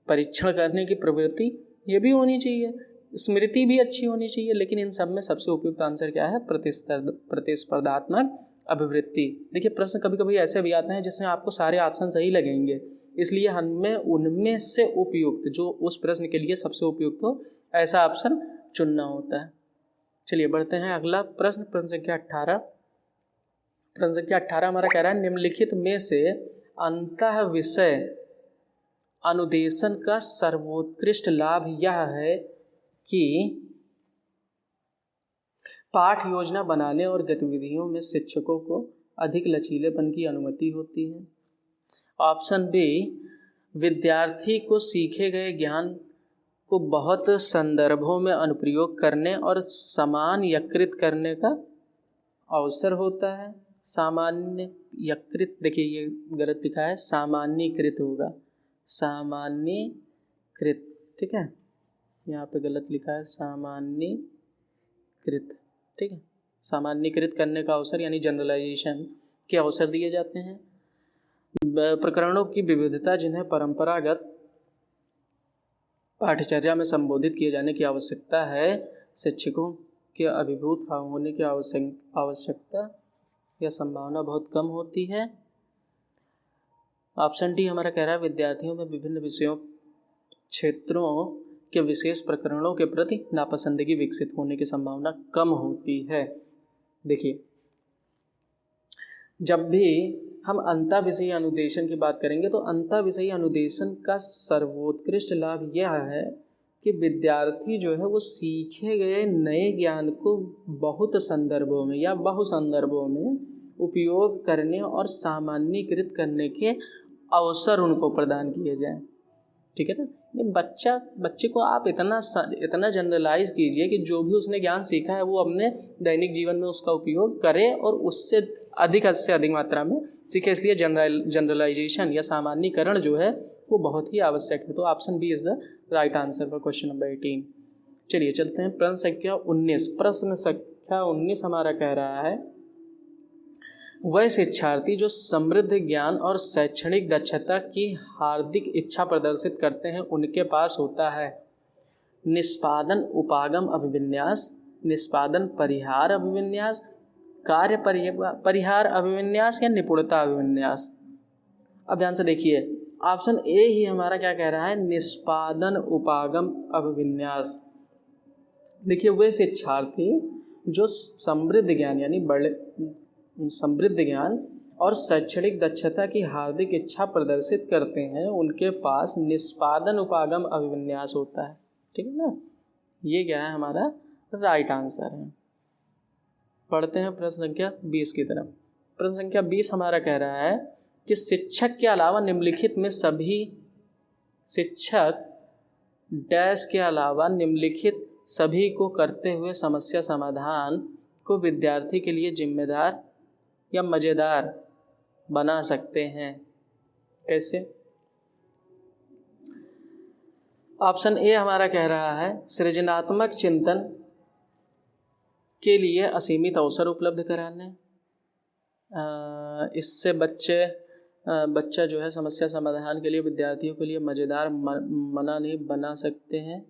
परीक्षण करने की प्रवृत्ति ये भी होनी चाहिए, स्मृति भी अच्छी होनी चाहिए, लेकिन इन सब में सबसे उपयुक्त आंसर क्या है, प्रतिस्पर्धात्मक अभिवृत्ति। देखिए प्रश्न कभी कभी ऐसे भी आते हैं जिसमें आपको सारे ऑप्शन सही लगेंगे, इसलिए हमें उनमें से उपयुक्त जो उस प्रश्न के लिए सबसे उपयुक्त हो ऐसा ऑप्शन चुनना होता है। चलिए बढ़ते हैं अगला प्रश्न, प्रश्न संख्या 18। प्रश्न संख्या 18 हमारा कह रहा है निम्नलिखित में से अंतः विषय अनुदेशन का सर्वोत्कृष्ट लाभ यह है कि पाठ योजना बनाने और गतिविधियों में शिक्षकों को अधिक लचीलेपन की अनुमति होती है। ऑप्शन बी, विद्यार्थी को सीखे गए ज्ञान को बहुत संदर्भों में अनुप्रयोग करने और सामान्यकृत करने का अवसर होता है। सामान्यकृत, देखिए ये गलत लिखा है, सामान्यकृत होगा, सामान्यकृत, ठीक है, यहाँ पे गलत लिखा है सामान्यकृत, ठीक है। सामान्यकृत करने का अवसर यानी जनरलाइजेशन के अवसर दिए जाते हैं। प्रकरणों की विविधता जिन्हें परंपरागत पाठ्यचर्या में संबोधित किए जाने की आवश्यकता है, शिक्षकों के अभिभूत होने की आवश्यकता या संभावना बहुत कम होती है। ऑप्शन डी हमारा कह रहा है विद्यार्थियों में विभिन्न विषयों क्षेत्रों के विशेष प्रकरणों के प्रति नापसंदगी विकसित होने की संभावना कम होती है। देखिए जब भी हम अंतःविषयी अनुदेशन की बात करेंगे तो अंतःविषयी अनुदेशन का सर्वोत्कृष्ट लाभ यह है कि विद्यार्थी जो है वो सीखे गए नए ज्ञान को बहुत संदर्भों में या बहु संदर्भों में उपयोग करने और सामान्यीकृत करने के अवसर उनको प्रदान किए जाएं, ठीक है ना। ये बच्चे को आप इतना जनरलाइज कीजिए कि जो भी उसने ज्ञान सीखा है वो अपने दैनिक जीवन में उसका उपयोग करे और उससे अधिक मात्रा में सीखे। इसलिए जनरलाइजेशन या सामान्यीकरण जो है वो बहुत ही आवश्यक है। तो option B is the right answer for question number 18। चलिए चलते हैं प्रश्न संख्या 19। प्रश्न संख्या 19 हमारा कह रहा है, वह शिक्षार्थी जो समृद्ध ज्ञान और शैक्षणिक दक्षता की हार्दिक इच्छा प्रदर्शित करते हैं उनके पास होता है निष्पादन उपागम अभिविन्यास, निष्पादन परिहार अभिविन्यास, कार्य परिहार अभिविन्यास या निपुणता अभिविन्यास। अब ध्यान से देखिए, ऑप्शन ए ही हमारा क्या कह रहा है, निष्पादन उपागम अभिविन्यास। देखिए, वे शिक्षार्थी जो समृद्ध ज्ञान यानी समृद्ध ज्ञान और शैक्षणिक दक्षता की हार्दिक इच्छा प्रदर्शित करते हैं उनके पास निष्पादन उपागम अभिविन्यास होता है। ठीक है ना, ये क्या है हमारा राइट आंसर है। पढ़ते हैं प्रश्न संख्या 20 की तरफ। प्रश्न संख्या 20 हमारा कह रहा है कि शिक्षक के अलावा निम्नलिखित में सभी शिक्षक डैश के अलावा निम्नलिखित सभी को करते हुए समस्या समाधान को विद्यार्थी के लिए जिम्मेदार या मज़ेदार बना सकते हैं। कैसे? ऑप्शन ए हमारा कह रहा है सृजनात्मक चिंतन के लिए असीमित अवसर उपलब्ध कराने। इससे बच्चा जो है समस्या समाधान के लिए विद्यार्थियों के लिए मज़ेदार नहीं बना सकते हैं।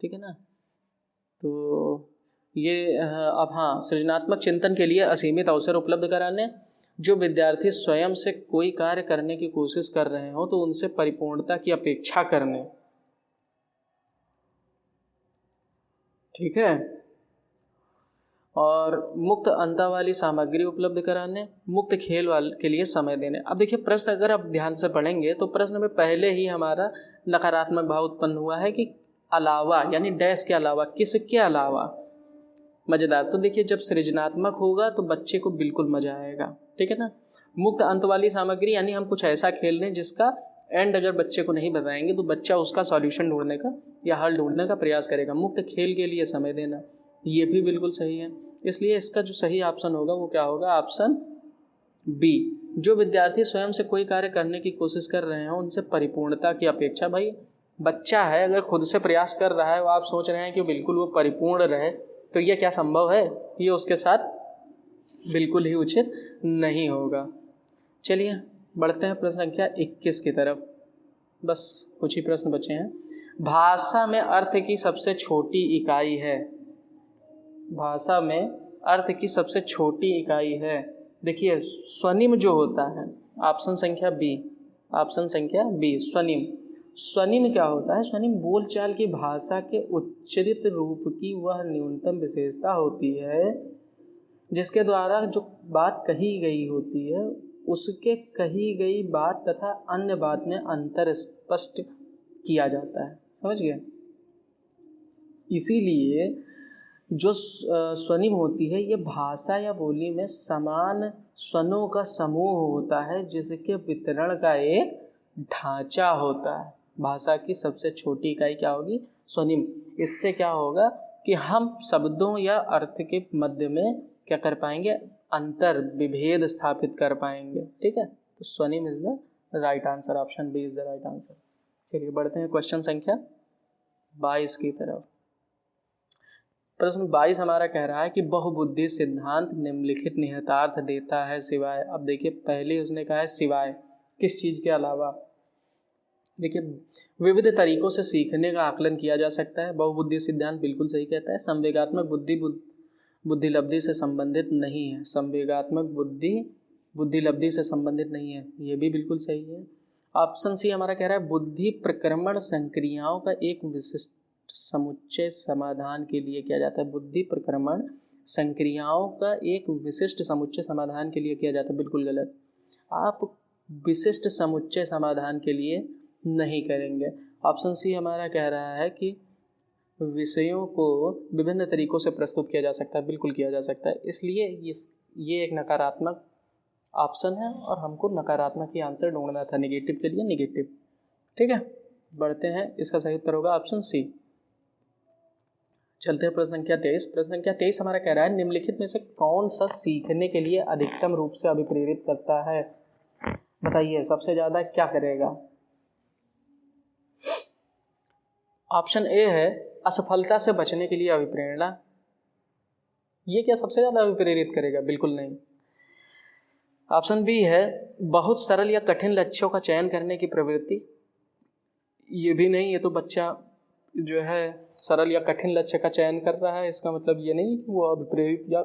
ठीक है ना, तो ये अब हाँ, सृजनात्मक चिंतन के लिए असीमित अवसर उपलब्ध कराने, जो विद्यार्थी स्वयं से कोई कार्य करने की कोशिश कर रहे हो तो उनसे परिपूर्णता की अपेक्षा करने। ठीक है, और मुक्त अंता वाली सामग्री उपलब्ध कराने, मुक्त खेल के लिए समय देने। अब देखिए, प्रश्न अगर आप ध्यान से पढ़ेंगे तो प्रश्न में पहले ही हमारा नकारात्मक भाव उत्पन्न हुआ है कि अलावा यानी डैश के अलावा, किसके अलावा मज़ेदार। तो देखिए, जब सृजनात्मक होगा तो बच्चे को बिल्कुल मज़ा आएगा। ठीक है ना। मुक्त अंत वाली सामग्री यानी हम कुछ ऐसा खेल लें जिसका एंड अगर बच्चे को नहीं बताएंगे तो बच्चा उसका सॉल्यूशन ढूंढने का या हल ढूंढने का प्रयास करेगा। मुक्त खेल के लिए समय देना, ये भी बिल्कुल सही है। इसलिए इसका जो सही ऑप्शन होगा वो क्या होगा, ऑप्शन बी। जो विद्यार्थी स्वयं से कोई कार्य करने की कोशिश कर रहे हैं उनसे परिपूर्णता की अपेक्षा। भाई, बच्चा है, अगर खुद से प्रयास कर रहा है और आप सोच रहे हैं कि बिल्कुल वो परिपूर्ण रहे, तो यह क्या संभव है? ये उसके साथ बिल्कुल ही उचित नहीं होगा। चलिए बढ़ते हैं प्रश्न संख्या 21 की तरफ। बस कुछ ही प्रश्न बचे हैं। भाषा में अर्थ की सबसे छोटी इकाई है। भाषा में अर्थ की सबसे छोटी इकाई है। देखिए, स्वनिम जो होता है, ऑप्शन संख्या बी स्वनिम। स्वनिम क्या होता है? स्वनिम बोलचाल की भाषा के उच्चरित रूप की वह न्यूनतम विशेषता होती है जिसके द्वारा जो बात कही गई होती है उसके कही गई बात तथा अन्य बात में अंतर स्पष्ट किया जाता है। समझ गए? इसीलिए जो स्वनिम होती है ये भाषा या बोली में समान स्वनों का समूह होता है जिसके वितरण का एक ढांचा होता है। भाषा की सबसे छोटी इकाई क्या होगी? स्वनिम। इससे क्या होगा कि हम शब्दों या अर्थ के मध्य में क्या कर पाएंगे? अंतर, विभेद स्थापित कर पाएंगे। ठीक है, तो स्वनिम is the right answer. Option B is the right answer. चलिए बढ़ते हैं क्वेश्चन संख्या 22 की तरफ। प्रश्न 22 हमारा कह रहा है कि बहुबुद्धि सिद्धांत निम्नलिखित निहितार्थ देता है सिवाय। अब देखिए, पहले उसने कहा है सिवाय, किस चीज़ के अलावा? देखिए, विविध तरीकों से सीखने का आकलन किया जा सकता है। बहुबुद्धि सिद्धांत बिल्कुल सही कहता है। संवेगात्मक बुद्धि लब्धि से संबंधित नहीं है। संवेगात्मक बुद्धि लब्धि से संबंधित नहीं है, ये भी बिल्कुल सही है। ऑप्शन सी हमारा कह रहा है बुद्धि प्रक्रमण संक्रियाओं का एक विशिष्ट समुच्चय समाधान के लिए किया जाता है। बुद्धि प्रक्रमण संक्रियाओं का एक विशिष्ट समुच्चय समाधान के लिए किया जाता है। बिल्कुल गलत। आप विशिष्ट समुच्चय समाधान के लिए नहीं करेंगे। ऑप्शन सी हमारा कह रहा है कि विषयों को विभिन्न तरीकों से प्रस्तुत किया जा सकता है। बिल्कुल किया जा सकता है। इसलिए ये एक नकारात्मक ऑप्शन है और हमको नकारात्मक ही आंसर ढूंढना था। नेगेटिव के लिए नेगेटिव। ठीक है, बढ़ते हैं, इसका सही उत्तर होगा ऑप्शन सी। चलते हैं प्रश्न संख्या 23। प्रश्न संख्या 23 हमारा कह रहा है निम्नलिखित में से कौन सा सीखने के लिए अधिकतम रूप से अभिप्रेरित करता है? बताइए सबसे ज्यादा क्या करेगा? ऑप्शन ए है असफलता से बचने के लिए अभिप्रेरणा। ये क्या सबसे ज्यादा अभिप्रेरित करेगा? बिल्कुल नहीं। ऑप्शन बी है बहुत सरल या कठिन लक्ष्यों का चयन करने की प्रवृत्ति। ये भी नहीं, ये तो बच्चा जो है सरल या कठिन लक्ष्य का चयन कर रहा है, इसका मतलब ये नहीं कि वो अभिप्रेरित या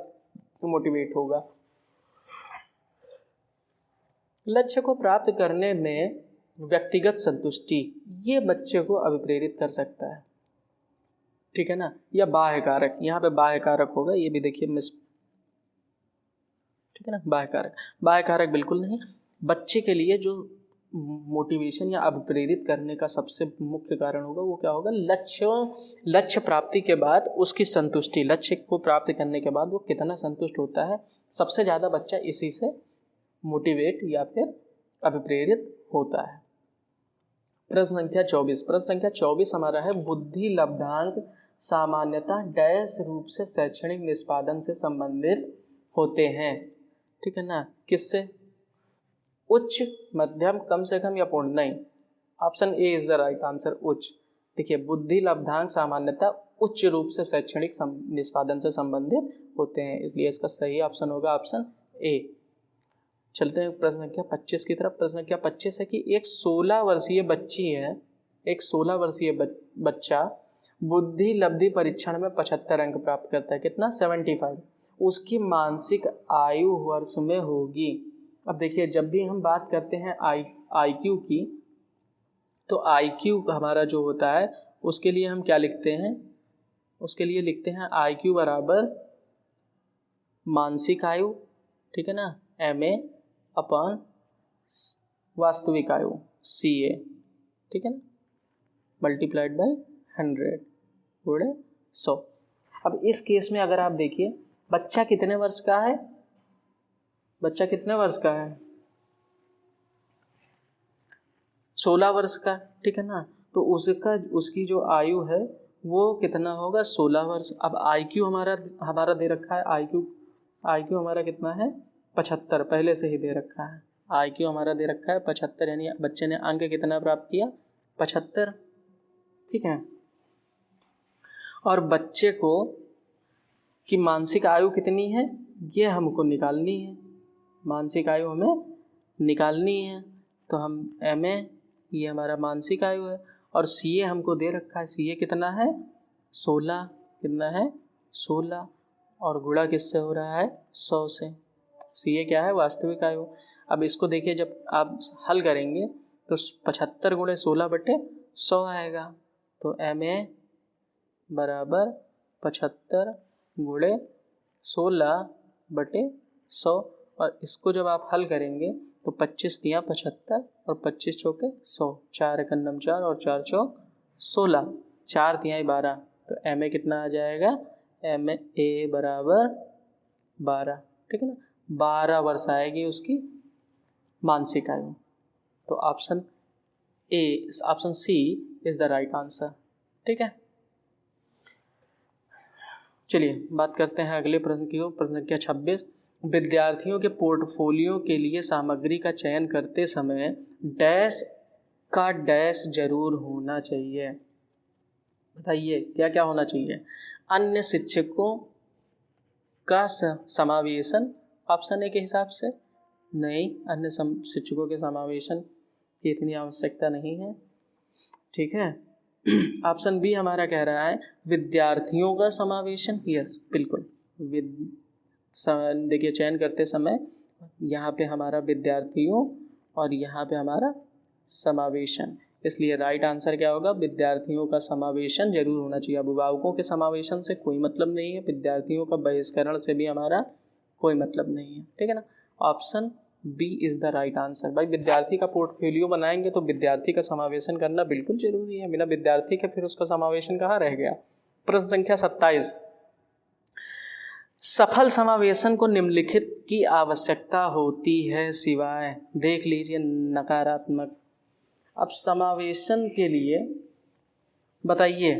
मोटिवेट होगा। लक्ष्य को प्राप्त करने में व्यक्तिगत संतुष्टि, ये बच्चे को अभिप्रेरित कर सकता है, ठीक है ना। या बाह्य कारक, यहाँ पे बाह्य कारक होगा, ये भी देखिए मिस, ठीक है ना। बाह्य कारक बिल्कुल नहीं। बच्चे के लिए जो मोटिवेशन या अभिप्रेरित करने का सबसे मुख्य कारण होगा वो क्या होगा? लक्ष्य प्राप्ति के बाद उसकी संतुष्टि, लक्ष्य को प्राप्त करने के बाद वो कितना संतुष्ट होता है, सबसे ज़्यादा बच्चा इसी से मोटिवेट या फिर अभिप्रेरित होता है। प्रश्न संख्या 24। प्रश्न संख्या 24 हमारा है बुद्धि लब्धांक सामान्यतः डैश रूप से शैक्षणिक निष्पादन से संबंधित होते हैं, ठीक है ना। किससे? उच्च, मध्यम, कम से कम या पूर्ण? नहीं, option A is the right answer, उच्च। देखिए बुद्धि लब्धांक सामान्यतः उच्च रूप से शैक्षणिक निष्पादन से संबंधित होते हैं, इसलिए इसका सही ऑप्शन होगा ऑप्शन ए। चलते हैं प्रश्न संख्या 25 की तरफ। प्रश्न संख्या 25 है कि एक 16 वर्षीय बच्ची है, एक 16 वर्षीय बच्चा बुद्धि लब्धि परीक्षण में 75 अंक प्राप्त करता है। कितना? 75। उसकी मानसिक आयु वर्ष में होगी। अब देखिए जब भी हम बात करते हैं IQ की, तो IQ हमारा जो होता है उसके लिए हम क्या लिखते हैं? उसके लिए लिखते हैं IQ बराबर मानसिक आयु, ठीक है ना, MA अपॉन वास्तविक आयु CA, ठीक है ना, मल्टीप्लाइड बाय 100 गुणे 100। अब इस केस में अगर आप देखिए बच्चा कितने वर्ष का है? बच्चा कितने वर्ष का है? 16 वर्ष का, ठीक है ना। तो उसकी जो आयु है वो कितना होगा? 16 वर्ष। अब IQ हमारा दे रखा है, IQ हमारा कितना है? 75, पहले से ही दे रखा है। IQ हमारा दे रखा है 75, यानी बच्चे ने अंक कितना प्राप्त किया? 75, ठीक है। और बच्चे को की मानसिक आयु कितनी है ये हमको निकालनी है, मानसिक आयु हमें निकालनी है। तो हम MA, ये हमारा मानसिक आयु है, और CA हमको दे रखा है, CA कितना है? 16। कितना है? 16, और गुणा किससे हो रहा है? 100 से। CA क्या है? वास्तविक आयु। अब इसको देखिए जब आप हल करेंगे तो 75 गुणे 16 बटे 100 आएगा। तो MA बराबर 75 गुणे 16 बटे 100, और इसको जब आप हल करेंगे तो 25 दिया 75 और 25 चौके 100, 4 एकन्नम 4 और 4 चौक 16, 4 दिया 12। तो MA कितना आ जाएगा? MA बराबर 12, ठीक है ना। 12 वर्ष आएगी उसकी मानसिक आयु। तो option C is the right answer, ठीक है। चलिए बात करते हैं अगले प्रश्न की ओर। प्रश्न संख्या 26। विद्यार्थियों के पोर्टफोलियो के लिए सामग्री का चयन करते समय डैश का डैश जरूर होना चाहिए। बताइए क्या क्या होना चाहिए? अन्य शिक्षकों का समावेशन, ऑप्शन ए के हिसाब से नहीं, अन्य शिक्षकों के समावेशन की इतनी आवश्यकता नहीं है, ठीक है। ऑप्शन बी हमारा कह रहा है विद्यार्थियों का समावेशन, यस बिल्कुल। देखिए चयन करते समय यहाँ पे हमारा विद्यार्थियों और यहाँ पे हमारा समावेशन, इसलिए राइट आंसर क्या होगा? विद्यार्थियों का समावेशन जरूर होना चाहिए। अभिभावकों के समावेशन से कोई मतलब नहीं है, विद्यार्थियों का बहिष्करण से भी हमारा कोई मतलब नहीं है, ठीक है ना। Option B is the right answer. भाई विद्यार्थी का पोर्टफोलियो बनाएंगे तो विद्यार्थी का समावेशन करना बिल्कुल जरूरी है, बिना विद्यार्थी के फिर उसका समावेशन कहाँ रह गया। प्रश्न संख्या 27। सफल समावेशन को निम्नलिखित की आवश्यकता होती है सिवाय, देख लीजिए, नकारात्मक। अब समावेशन के लिए बताइए,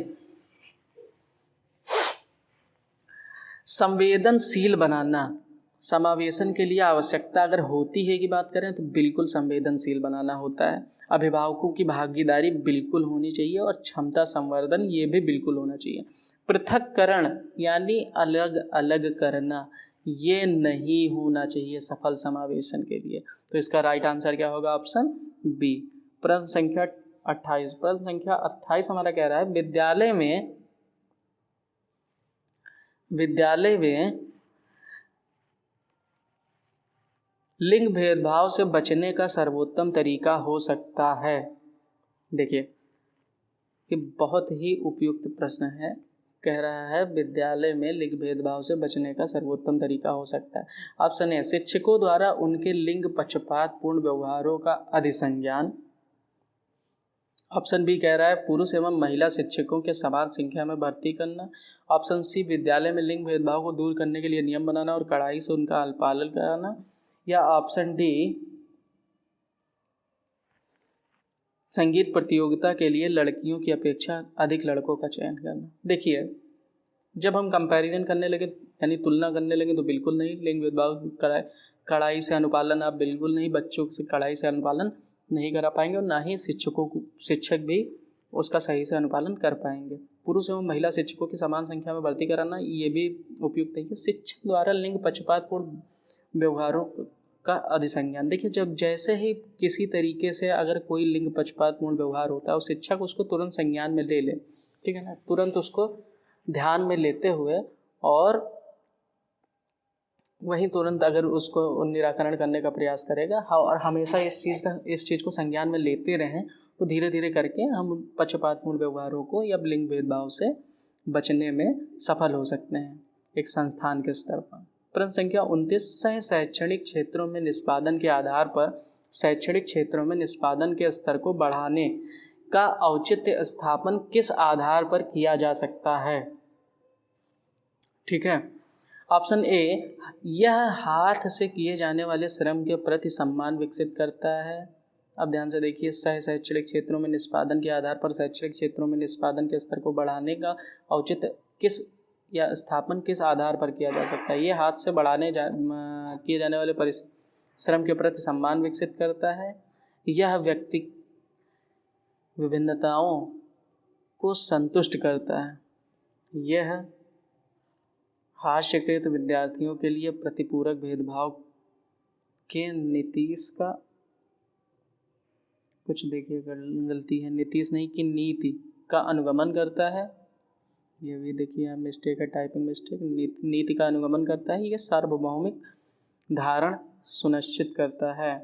संवेदनशील बनाना, समावेशन के लिए आवश्यकता अगर होती है कि बात करें तो बिल्कुल संवेदनशील बनाना होता है। अभिभावकों की भागीदारी बिल्कुल होनी चाहिए और क्षमता संवर्धन ये भी बिल्कुल होना चाहिए। पृथक्करण यानी अलग अलग करना ये नहीं होना चाहिए सफल समावेशन के लिए। तो इसका राइट आंसर क्या होगा? Option B. प्रश्न संख्या 28। प्रश्न संख्या 28 हमारा कह रहा है विद्यालय में लिंग भेदभाव से बचने का सर्वोत्तम तरीका हो सकता है। देखिए ये बहुत ही उपयुक्त प्रश्न है। कह रहा है विद्यालय में लिंग भेदभाव से बचने का सर्वोत्तम तरीका हो सकता है। ऑप्शन ए, शिक्षकों द्वारा उनके लिंग पक्षपातपूर्ण व्यवहारों का अधिसंज्ञान। ऑप्शन बी कह रहा है पुरुष एवं महिला शिक्षकों के समान संख्या में भर्ती करना। ऑप्शन सी, विद्यालय में लिंग भेदभाव को दूर करने के लिए नियम बनाना और कड़ाई से उनका पालन कराना। या ऑप्शन डी, संगीत प्रतियोगिता के लिए लड़कियों की अपेक्षा अधिक लड़कों का चयन करना। देखिए जब हम कंपैरिजन करने लगे यानी तुलना करने लगे तो बिल्कुल नहीं। लिंग भेदभाव कड़ाई से अनुपालन आप बिल्कुल नहीं, बच्चों से कड़ाई से अनुपालन नहीं करा पाएंगे और ना ही शिक्षक भी उसका सही से अनुपालन कर पाएंगे। पुरुष एवं महिला शिक्षकों की समान संख्या में भर्ती कराना ये भी उपयुक्त है। शिक्षक द्वारा लिंग पक्षपातपूर्ण व्यवहारों का अधिसंज्ञान। देखिए जब जैसे ही किसी तरीके से अगर कोई लिंग पक्षपातपूर्ण व्यवहार होता है और शिक्षक उसको तुरंत संज्ञान में ले ले, ठीक है ना, तुरंत उसको ध्यान में लेते हुए और वहीं तुरंत अगर उसको निराकरण करने का प्रयास करेगा और हमेशा इस चीज़ को संज्ञान में लेते रहें तो धीरे धीरे करके हम पक्षपातपूर्ण व्यवहारों को या लिंग भेदभाव से बचने में सफल हो सकते हैं एक संस्थान के स्तर पर। प्रश्न संख्या 29, शैक्षणिक क्षेत्रों में निष्पादन के आधार पर शैक्षणिक क्षेत्रों में निष्पादन के स्तर को बढ़ाने का औचित्य स्थापन किस आधार पर किया जा सकता है? ठीक है, ऑप्शन ए, यह हाथ से किए जाने वाले श्रम के प्रति सम्मान विकसित करता है। अब ध्यान से देखिए, शैक्षणिक क्षेत्रों में निष्पादन के आधार पर शैक्षणिक क्षेत्रों में निष्पादन के स्तर को बढ़ाने का औचित्य किस या स्थापन किस आधार पर किया जा सकता है? ये हाथ से किए जाने वाले परिश्रम के प्रति सम्मान विकसित करता है, यह व्यक्ति विभिन्नताओं को संतुष्ट करता है, यह हास्यकृत विद्यार्थियों के लिए प्रतिपूरक भेदभाव के नीतीश का कुछ देखिए गलती है, नीतीश नहीं कि नीति का अनुगमन करता है। ये भी देखिए मिस्टेक है, टाइपिंग मिस्टेक। नीति का अनुगमन करता है, ये सार्वभौमिक धारण सुनिश्चित करता है।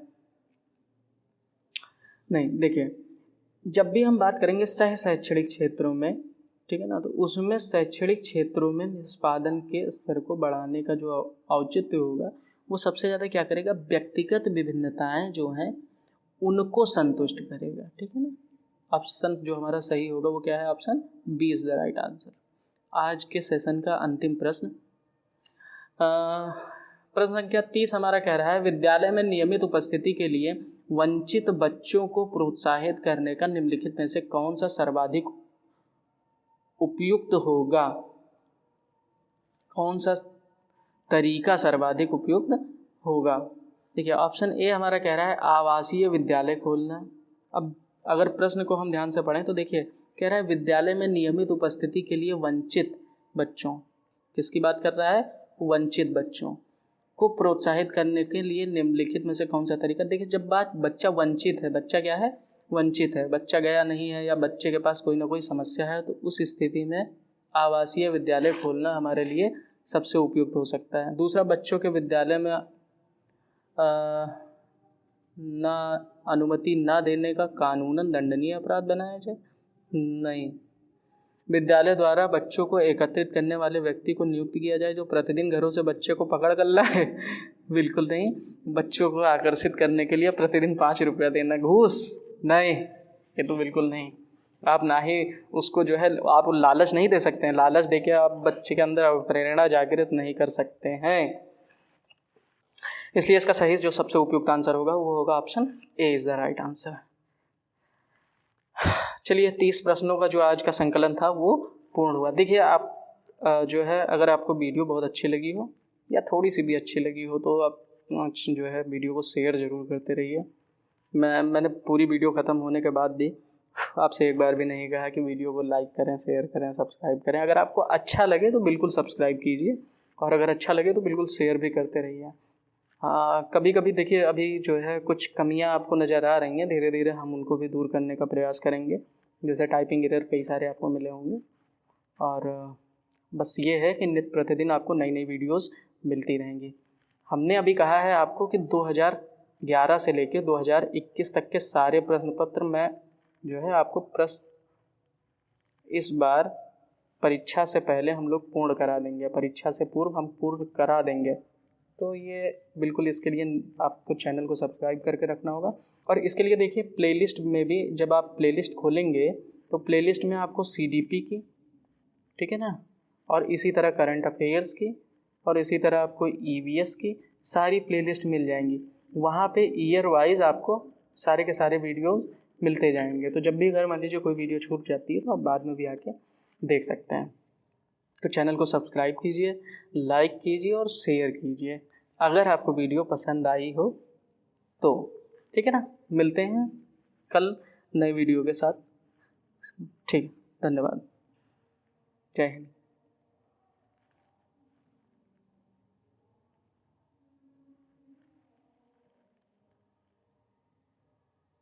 नहीं, देखिए जब भी हम बात करेंगे शैक्षणिक क्षेत्रों में, ठीक है ना, तो उसमें शैक्षणिक क्षेत्रों में निष्पादन के स्तर को बढ़ाने का जो औचित्य होगा वो सबसे ज़्यादा क्या करेगा? व्यक्तिगत विभिन्नताएं जो हैं उनको संतुष्ट करेगा। ठीक है ना, ऑप्शन जो हमारा सही होगा वो क्या है? Option B is the right answer. आज के सेशन का अंतिम प्रश्न, प्रश्न संख्या 30 हमारा कह रहा है विद्यालय में नियमित उपस्थिति के लिए वंचित बच्चों को प्रोत्साहित करने का निम्नलिखित में से कौन सा सर्वाधिक उपयुक्त होगा? कौन सा तरीका सर्वाधिक उपयुक्त होगा? देखिए ऑप्शन ए हमारा कह रहा है आवासीय विद्यालय खोलना। अब अगर प्रश्न को हम ध्यान से पढ़ें तो देखिए कह रहा है विद्यालय में नियमित उपस्थिति के लिए वंचित बच्चों, किसकी बात कर रहा है? वंचित बच्चों को प्रोत्साहित करने के लिए निम्नलिखित में से कौन सा तरीका? देखिए जब बात बच्चा वंचित है, बच्चा क्या है? वंचित है, बच्चा गया नहीं है या बच्चे के पास कोई ना कोई समस्या है, तो उस स्थिति में आवासीय विद्यालय खोलना हमारे लिए सबसे उपयुक्त हो सकता है। दूसरा, बच्चों के विद्यालय में ना अनुमति ना देने का कानूनन दंडनीय अपराध बनाया जाए? नहीं। विद्यालय द्वारा बच्चों को एकत्रित करने वाले व्यक्ति को नियुक्त किया जाए जो प्रतिदिन घरों से बच्चे को पकड़ कर लाए? बिल्कुल नहीं। बच्चों को आकर्षित करने के लिए प्रतिदिन 5 रुपया देना, घूस? नहीं, ये तो बिल्कुल नहीं। आप ना ही उसको जो है आप लालच नहीं दे सकते हैं, लालच देके आप बच्चे के अंदर प्रेरणा जागृत नहीं कर सकते हैं। इसलिए इसका सही जो सबसे उपयुक्त आंसर होगा वो होगा option A is the right answer. चलिए 30 प्रश्नों का जो आज का संकलन था वो पूर्ण हुआ। देखिए आप जो है अगर आपको वीडियो बहुत अच्छी लगी हो या थोड़ी सी भी अच्छी लगी हो तो आप जो है वीडियो को शेयर ज़रूर करते रहिए। मैंने पूरी वीडियो ख़त्म होने के बाद भी आपसे एक बार भी नहीं कहा कि वीडियो को लाइक करें, शेयर करें, सब्सक्राइब करें। अगर आपको अच्छा लगे तो बिल्कुल सब्सक्राइब कीजिए और अगर अच्छा लगे तो बिल्कुल शेयर भी करते रहिए। हाँ, कभी कभी देखिए अभी जो है कुछ कमियां आपको नज़र आ रही हैं, धीरे धीरे हम उनको भी दूर करने का प्रयास करेंगे। जैसे टाइपिंग एरर कई सारे आपको मिले होंगे और बस ये है कि नित्य प्रतिदिन आपको नई नई वीडियोस मिलती रहेंगी। हमने अभी कहा है आपको कि 2011 से लेकर 2021 तक के सारे प्रश्न पत्र मैं जो है आपको प्रश्न इस बार परीक्षा से पहले हम लोग पूर्ण करा देंगे, परीक्षा से पूर्व हम पूर्ण करा देंगे। तो ये बिल्कुल इसके लिए आपको चैनल को सब्सक्राइब करके रखना होगा। और इसके लिए देखिए प्लेलिस्ट में भी जब आप प्लेलिस्ट खोलेंगे तो प्लेलिस्ट में आपको CDP की, ठीक है ना, और इसी तरह करंट अफेयर्स की और इसी तरह आपको EVS की सारी प्लेलिस्ट मिल जाएंगी। वहाँ पे ईयर वाइज आपको सारे के सारे वीडियोस मिलते जाएंगे। तो जब भी अगर मान लीजिए कोई वीडियो छूट जाती है तो आप बाद में भी आके देख सकते हैं। तो चैनल को सब्सक्राइब कीजिए, लाइक कीजिए और शेयर कीजिए अगर आपको वीडियो पसंद आई हो तो। ठीक है ना, मिलते हैं कल नए वीडियो के साथ। ठीक, धन्यवाद, जय हिंद।